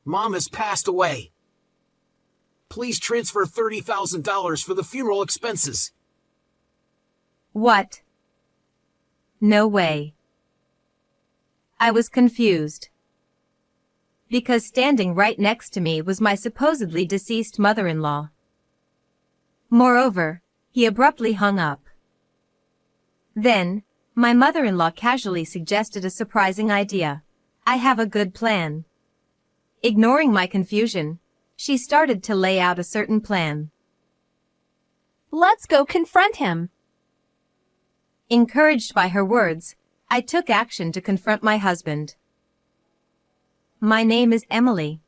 Mom has passed away. Please transfer $30,000 for the funeral expenses. What? No way. I was confused. Because standing right next to me was my supposedly deceased mother-in-law. Moreover, he abruptly hung up. Then, my mother-in-law casually suggested a surprising idea. I have a good plan. Ignoring my confusion, she started to lay out a certain plan. Let's go confront him. Encouraged by her words, I took action to confront my husband. My name is Emily.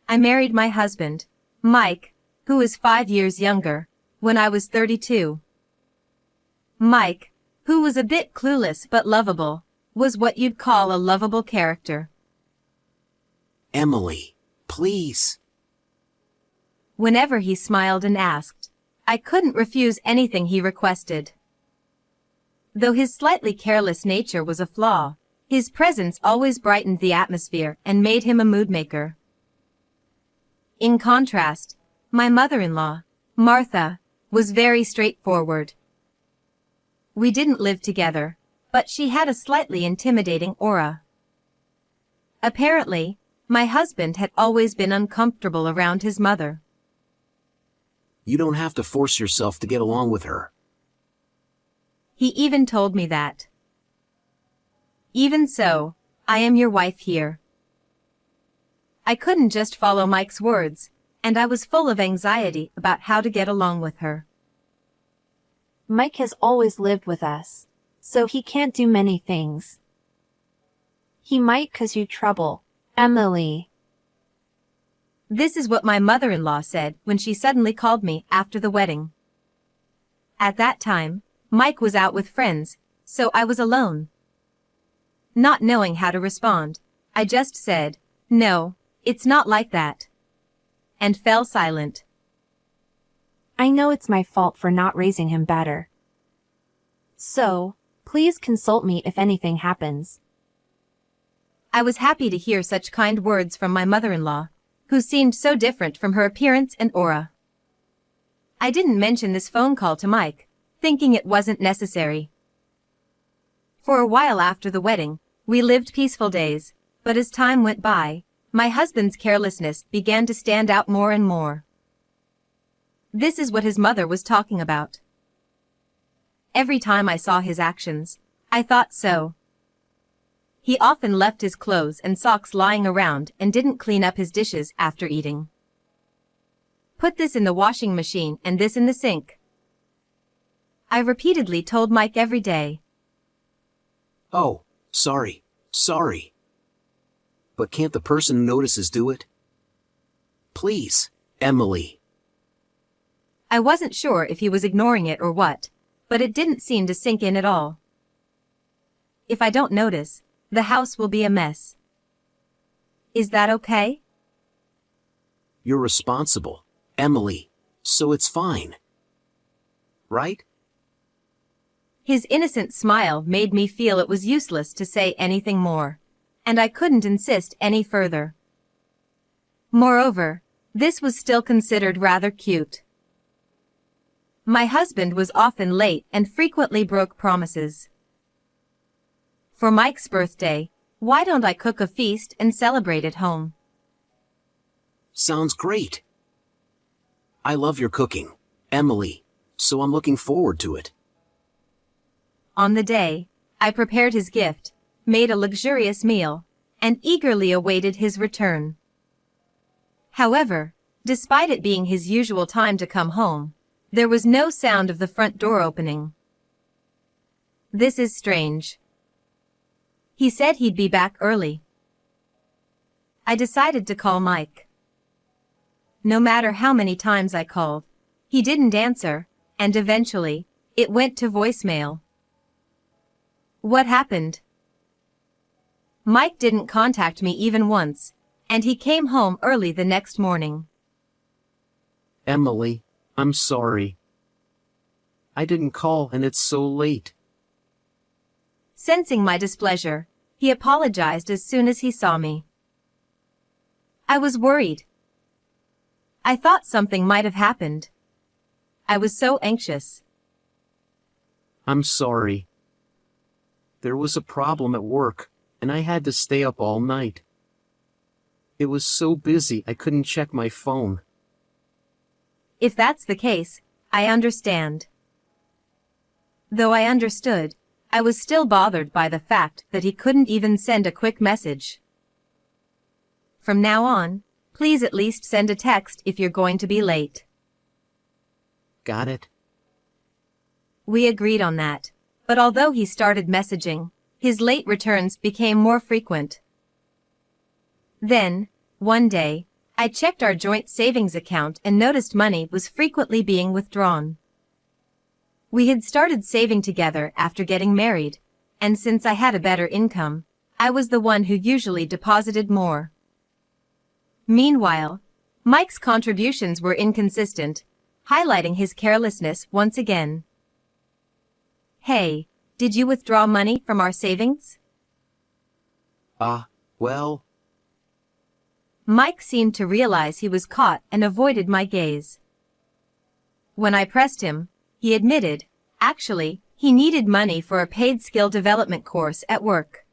I married my husband, Mike, who is 5 years younger, when I was 32. Mike, who was a bit clueless but lovable, was what you'd call a lovable character. Emily, please. Whenever he smiled and asked, I couldn't refuse anything he requested. Though his slightly careless nature was a flaw, his presence always brightened the atmosphere and made him a mood-maker. In contrast, my mother-in-law, Martha, was very straightforward. We didn't live together, but she had a slightly intimidating aura. Apparently, my husband had always been uncomfortable around his mother. You don't have to force yourself to get along with her. He even told me that. Even so, I am your wife here. I couldn't just follow Mike's words, and I was full of anxiety about how to get along with her. Mike has always lived with us, so he can't do many things. He might cause you trouble, Emily. This is what my mother-in-law said when she suddenly called me after the wedding. At that time, Mike was out with friends, so I was alone. Not knowing how to respond, I just said, "No, it's not like that," and fell silent. I know it's my fault for not raising him better. So, please consult me if anything happens. I was happy to hear such kind words from my mother-in-law, who seemed so different from her appearance and aura. I didn't mention this phone call to Mike, thinking it wasn't necessary. For a while after the wedding, we lived peaceful days, but as time went by, my husband's carelessness began to stand out more and more. This is what his mother was talking about. Every time I saw his actions, I thought so. He often left his clothes and socks lying around and didn't clean up his dishes after eating. Put this in the washing machine and this in the sink. I repeatedly told Mike every day. Oh, sorry. But can't the person who notices do it? Please, Emily. I wasn't sure if he was ignoring it or what, but it didn't seem to sink in at all. If I don't notice, the house will be a mess. Is that okay? You're responsible, Emily, so it's fine. Right? His innocent smile made me feel it was useless to say anything more, and I couldn't insist any further. Moreover, this was still considered rather cute. My husband was often late and frequently broke promises. For Mike's birthday, why don't I cook a feast and celebrate at home? Sounds great. I love your cooking, Emily, so I'm looking forward to it. On the day, I prepared his gift, made a luxurious meal, and eagerly awaited his return. However, despite it being his usual time to come home, there was no sound of the front door opening. This is strange. He said he'd be back early. I decided to call Mike. No matter how many times I called, he didn't answer, and eventually, it went to voicemail. What happened? Mike didn't contact me even once, and he came home early the next morning. Emily, I'm sorry. I didn't call and it's so late. Sensing my displeasure, he apologized as soon as he saw me. I was worried. I thought something might have happened. I was so anxious. I'm sorry. There was a problem at work, and I had to stay up all night. It was so busy I couldn't check my phone. If that's the case, I understand. Though I understood, I was still bothered by the fact that he couldn't even send a quick message. From now on, please at least send a text if you're going to be late. Got it? We agreed on that, but although he started messaging, his late returns became more frequent. Then, one day, I checked our joint savings account and noticed money was frequently being withdrawn. We had started saving together after getting married, and since I had a better income, I was the one who usually deposited more. Meanwhile, Mike's contributions were inconsistent, highlighting his carelessness once again. Hey, did you withdraw money from our savings? Well, Mike seemed to realize he was caught and avoided my gaze. When I pressed him, he admitted, actually, he needed money for a paid skill development course at work.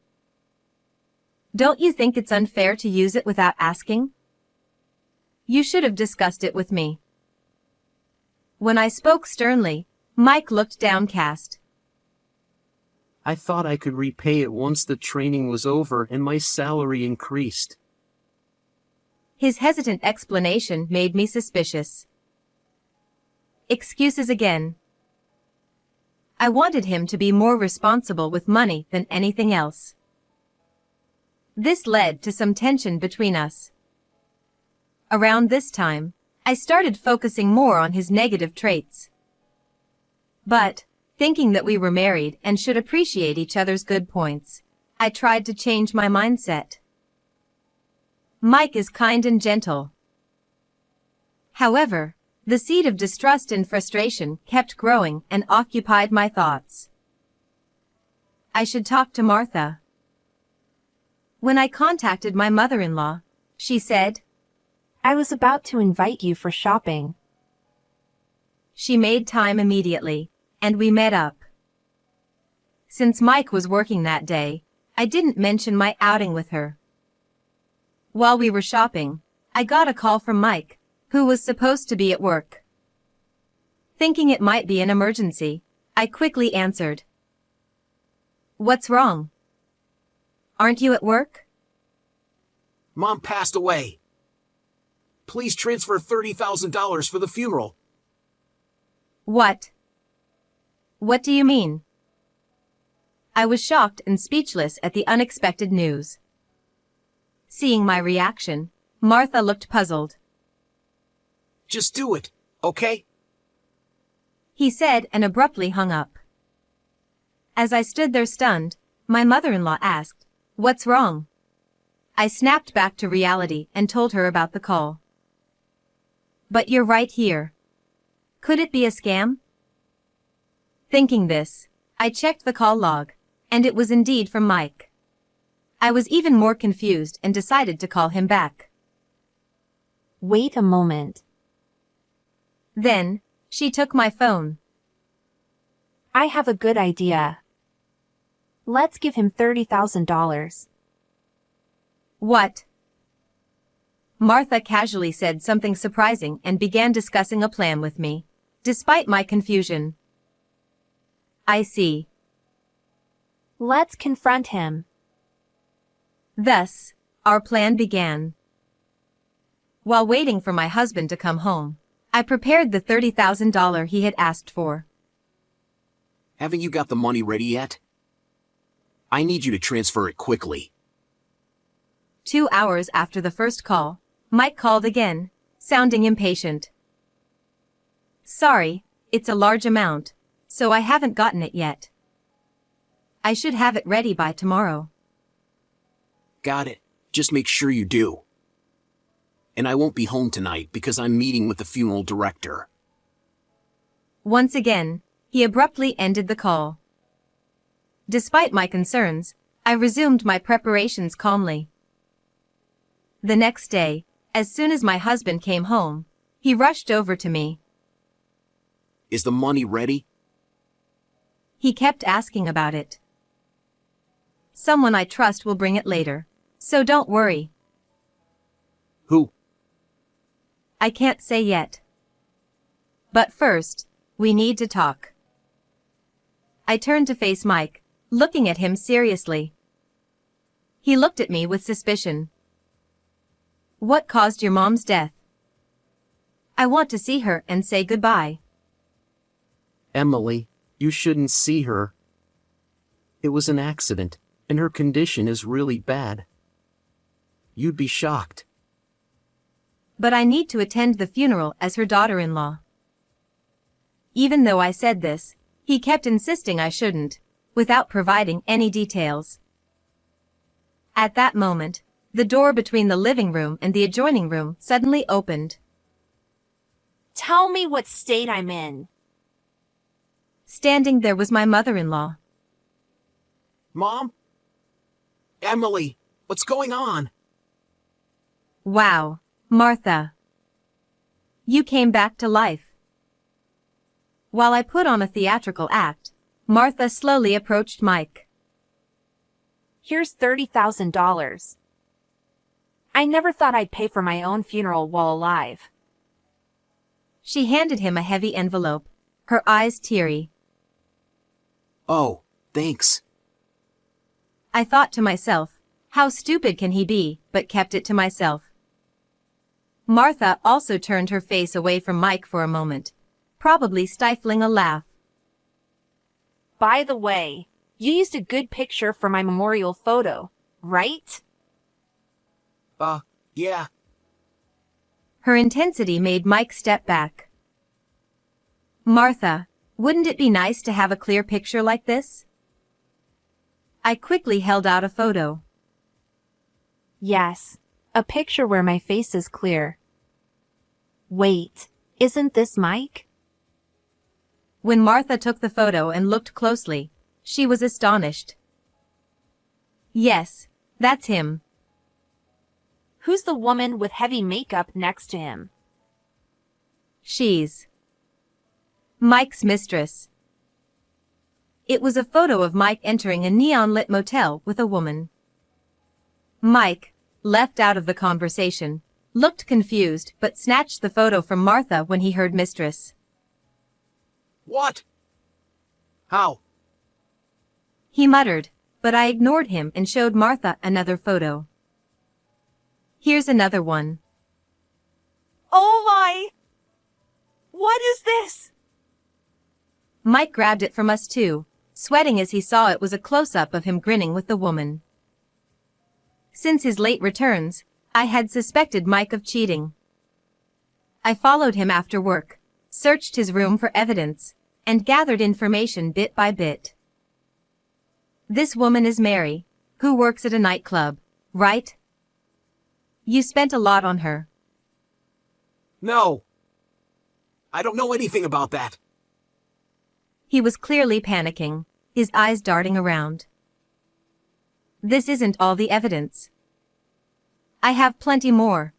Don't you think it's unfair to use it without asking? You should have discussed it with me. When I spoke sternly, Mike looked downcast. I thought I could repay it once the training was over and my salary increased. His hesitant explanation made me suspicious. Excuses again. I wanted him to be more responsible with money than anything else. This led to some tension between us. Around this time, I started focusing more on his negative traits. But, thinking that we were married and should appreciate each other's good points, I tried to change my mindset. Mike is kind and gentle. However, the seed of distrust and frustration kept growing and occupied my thoughts. I should talk to Martha. When I contacted my mother-in-law, she said, I was about to invite you for shopping. She made time immediately, and we met up. Since Mike was working that day, I didn't mention my outing with her. While we were shopping, I got a call from Mike, who was supposed to be at work. Thinking it might be an emergency, I quickly answered. What's wrong? Aren't you at work? Mom passed away. Please transfer $30,000 for the funeral. What? What do you mean? I was shocked and speechless at the unexpected news. Seeing my reaction, Martha looked puzzled. Just do it, okay? He said and abruptly hung up. As I stood there stunned, my mother-in-law asked, What's wrong? I snapped back to reality and told her about the call. But you're right here. Could it be a scam? Thinking this, I checked the call log, and it was indeed from Mike. I was even more confused and decided to call him back. Wait a moment. Then, she took my phone. I have a good idea. Let's give him $30,000. What? Martha casually said something surprising and began discussing a plan with me, despite my confusion. I see. Let's confront him. Thus, our plan began. While waiting for my husband to come home, I prepared the $30,000 he had asked for. Haven't you got the money ready yet? I need you to transfer it quickly. 2 hours after the first call, Mike called again, sounding impatient. Sorry, it's a large amount, so I haven't gotten it yet. I should have it ready by tomorrow. Got it. Just make sure you do. And I won't be home tonight because I'm meeting with the funeral director. Once again, he abruptly ended the call. Despite my concerns, I resumed my preparations calmly. The next day, As soon as my husband came home, he rushed over to me. Is the money ready? He kept asking about it. Someone I trust will bring it later, so don't worry. Who? I can't say yet. But first, we need to talk. I turned to face Mike, looking at him seriously. He looked at me with suspicion. What caused your mom's death? I want to see her and say goodbye. Emily, you shouldn't see her. It was an accident, and her condition is really bad. You'd be shocked. But I need to attend the funeral as her daughter-in-law. Even though I said this, he kept insisting I shouldn't, without providing any details. At that moment, the door between the living room and the adjoining room suddenly opened. Tell me what state I'm in. Standing there was my mother-in-law. Mom? Emily, what's going on? Wow, Martha. You came back to life. While I put on a theatrical act, Martha slowly approached Mike. Here's $30,000. I never thought I'd pay for my own funeral while alive. She handed him a heavy envelope, her eyes teary. Oh, thanks. I thought to myself, how stupid can he be, but kept it to myself. Martha also turned her face away from Mike for a moment, probably stifling a laugh. By the way, you used a good picture for my memorial photo, right? Yeah. Her intensity made Mike step back. Martha, wouldn't it be nice to have a clear picture like this? I quickly held out a photo. Yes, a picture where my face is clear. Wait, isn't this Mike? When Martha took the photo and looked closely, she was astonished. Yes, that's him. Who's the woman with heavy makeup next to him? She's Mike's mistress. It was a photo of Mike entering a neon-lit motel with a woman. Mike, left out of the conversation, looked confused but snatched the photo from Martha when he heard mistress. What? How? He muttered, but I ignored him and showed Martha another photo. Here's another one. Oh my! What is this? Mike grabbed it from us too, sweating as he saw it was a close-up of him grinning with the woman. Since his late returns, I had suspected Mike of cheating. I followed him after work, searched his room for evidence, and gathered information bit by bit. This woman is Mary, who works at a nightclub, right? You spent a lot on her. No. I don't know anything about that. He was clearly panicking, his eyes darting around. This isn't all the evidence. I have plenty more.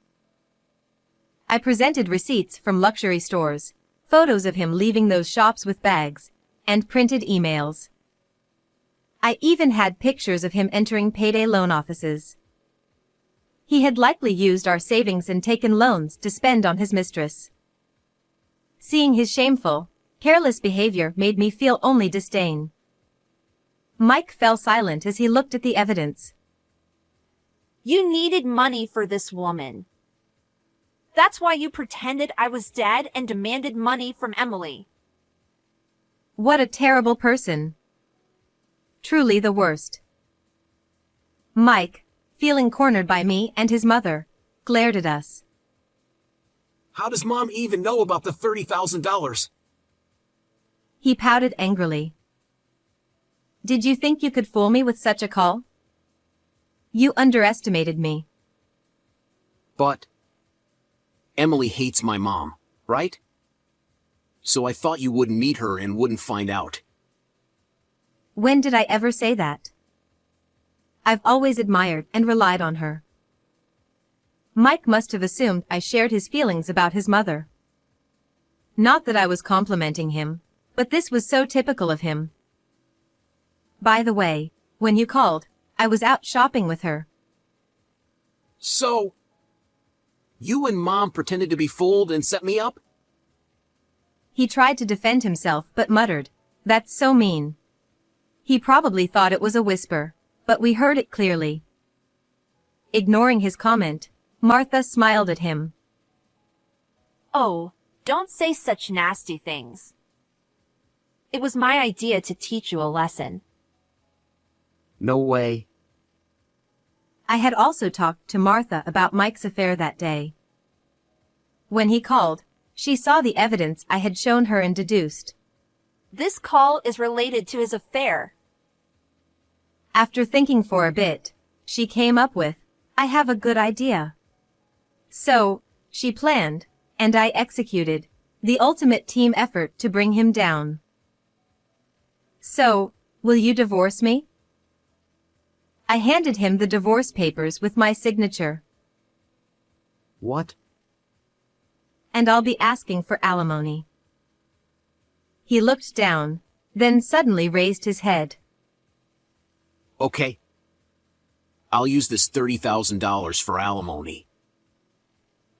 I presented receipts from luxury stores, photos of him leaving those shops with bags, and printed emails. I even had pictures of him entering payday loan offices. He had likely used our savings and taken loans to spend on his mistress. Seeing his shameful, careless behavior made me feel only disdain. Mike fell silent as he looked at the evidence. You needed money for this woman. That's why you pretended I was dead and demanded money from Emily. What a terrible person. Truly the worst. Mike, feeling cornered by me and his mother, glared at us. How does Mom even know about the $30,000? He pouted angrily. Did you think you could fool me with such a call? You underestimated me. But Emily hates my mom, right? So I thought you wouldn't meet her and wouldn't find out. When did I ever say that? I've always admired and relied on her. Mike must have assumed I shared his feelings about his mother. Not that I was complimenting him, but this was so typical of him. By the way, when you called, I was out shopping with her. So, you and Mom pretended to be fooled and set me up? He tried to defend himself but muttered, "That's so mean." He probably thought it was a whisper, but we heard it clearly. Ignoring his comment, Martha smiled at him. Oh, don't say such nasty things. It was my idea to teach you a lesson. No way. I had also talked to Martha about Mike's affair that day. When he called, she saw the evidence I had shown her and deduced. This call is related to his affair. After thinking for a bit, she came up with, "I have a good idea." So, she planned, and I executed, the ultimate team effort to bring him down. "So, will you divorce me?" I handed him the divorce papers with my signature. What? "And I'll be asking for alimony." He looked down, then suddenly raised his head. Okay. I'll use this $30,000 for alimony.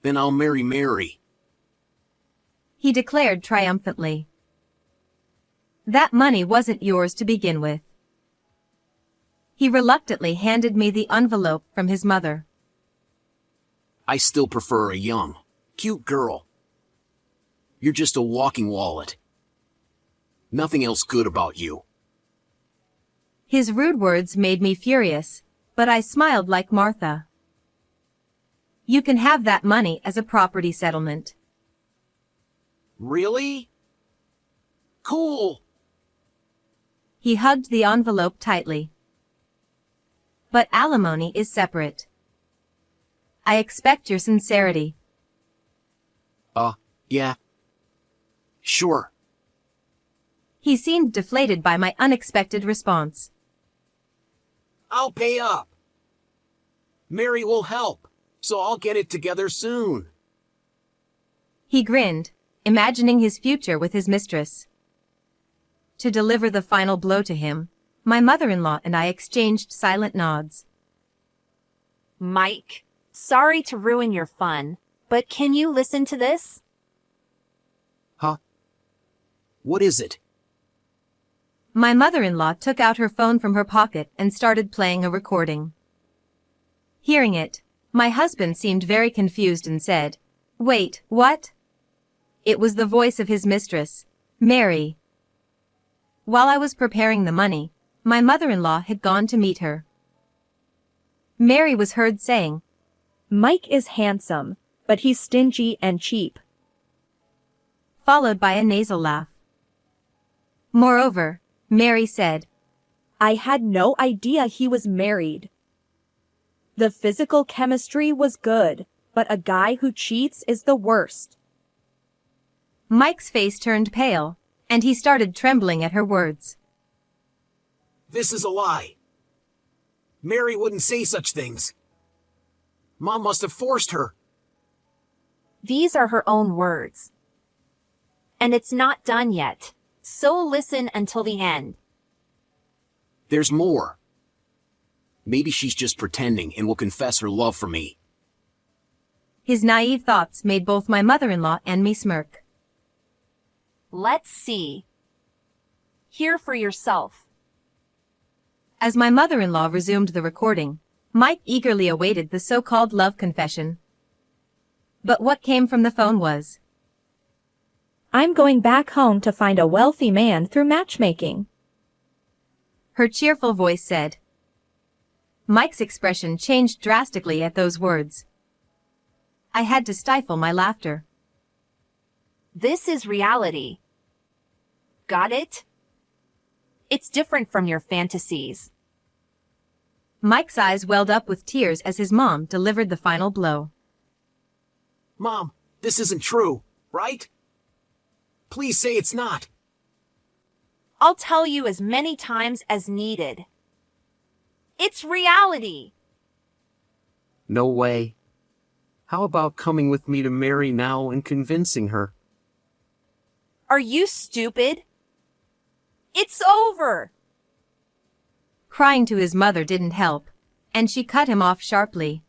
Then I'll marry Mary. He declared triumphantly. That money wasn't yours to begin with. He reluctantly handed me the envelope from his mother. I still prefer a young, cute girl. You're just a walking wallet. Nothing else good about you. His rude words made me furious, but I smiled like Martha. You can have that money as a property settlement. Really? Cool. He hugged the envelope tightly. But alimony is separate. I expect your sincerity. Yeah. Sure. He seemed deflated by my unexpected response. I'll pay up. Mary will help, so I'll get it together soon. He grinned, imagining his future with his mistress. To deliver the final blow to him, my mother-in-law and I exchanged silent nods. Mike, sorry to ruin your fun, but can you listen to this? Huh? What is it? My mother-in-law took out her phone from her pocket and started playing a recording. Hearing it, my husband seemed very confused and said, "Wait, what?" It was the voice of his mistress, Mary. While I was preparing the money, my mother-in-law had gone to meet her. Mary was heard saying, "Mike is handsome, but he's stingy and cheap." followed by a nasal laugh. Moreover, Mary said, "I had no idea he was married. The physical chemistry was good, but a guy who cheats is the worst." Mike's face turned pale, and he started trembling at her words. This is a lie. Mary wouldn't say such things. Mom must have forced her. These are her own words. And it's not done yet, so listen until the end. There's more. Maybe she's just pretending and will confess her love for me. His naive thoughts made both my mother-in-law and me smirk. Let's see. Hear for yourself. As my mother-in-law resumed the recording, Mike eagerly awaited the so-called love confession. But what came from the phone was, "I'm going back home to find a wealthy man through matchmaking." her cheerful voice said. Mike's expression changed drastically at those words. I had to stifle my laughter. This is reality. Got it? It's different from your fantasies. Mike's eyes welled up with tears as his mom delivered the final blow. Mom, this isn't true, right? Please say it's not. I'll tell you as many times as needed. It's reality. No way. How about coming with me to Mary now and convincing her? Are you stupid? It's over! Crying to his mother didn't help, and she cut him off sharply.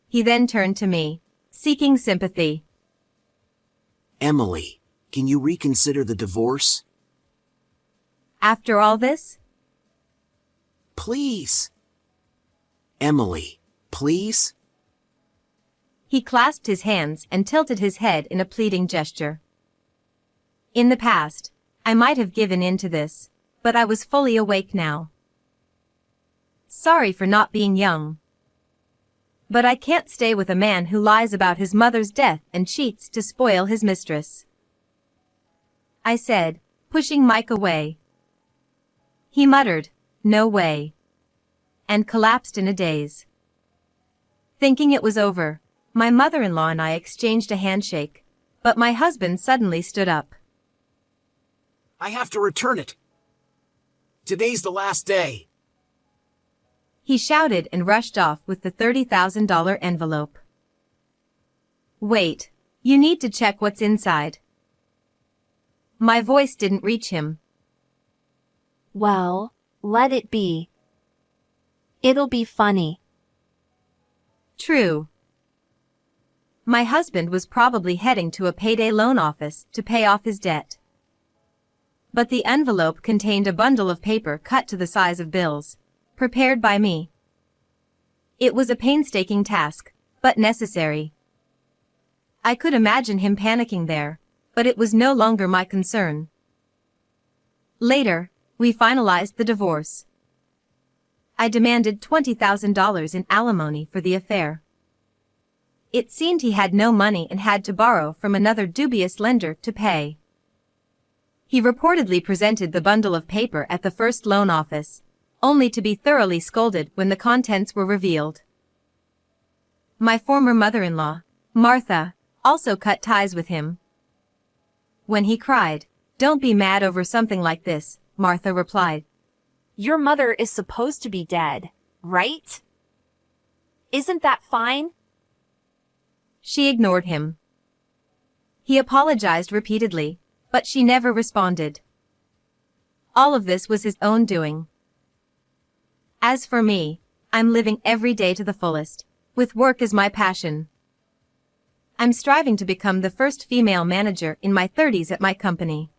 He then turned to me, seeking sympathy. Emily, can you reconsider the divorce? After all this? Please. Emily, please? He clasped his hands and tilted his head in a pleading gesture. In the past, I might have given in to this, but I was fully awake now. Sorry for not being young. But I can't stay with a man who lies about his mother's death and cheats to spoil his mistress, I said, pushing Mike away. He muttered, "No way," and collapsed in a daze. Thinking it was over, my mother-in-law and I exchanged a handshake, but my husband suddenly stood up. I have to return it. Today's the last day. He shouted and rushed off with the $30,000 envelope. Wait, you need to check what's inside. My voice didn't reach him. Well, let it be. It'll be funny. True. My husband was probably heading to a payday loan office to pay off his debt. But the envelope contained a bundle of paper cut to the size of bills, prepared by me. It was a painstaking task, but necessary. I could imagine him panicking there, but it was no longer my concern. Later, we finalized the divorce. I demanded $20,000 in alimony for the affair. It seemed he had no money and had to borrow from another dubious lender to pay. He reportedly presented the bundle of paper at the first loan office, only to be thoroughly scolded when the contents were revealed. My former mother-in-law, Martha, also cut ties with him. When he cried, "Don't be mad over something like this," Martha replied, Your mother is supposed to be dead, right? Isn't that fine? She ignored him. He apologized repeatedly, but she never responded. All of this was his own doing. As for me, I'm living every day to the fullest, with work as my passion. I'm striving to become the first female manager in my 30s at my company.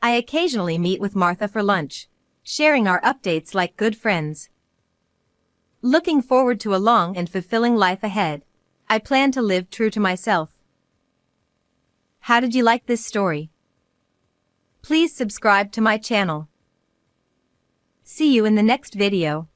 I occasionally meet with Martha for lunch, sharing our updates like good friends. Looking forward to a long and fulfilling life ahead, I plan to live true to myself. How did you like this story? Please subscribe to my channel. See you in the next video.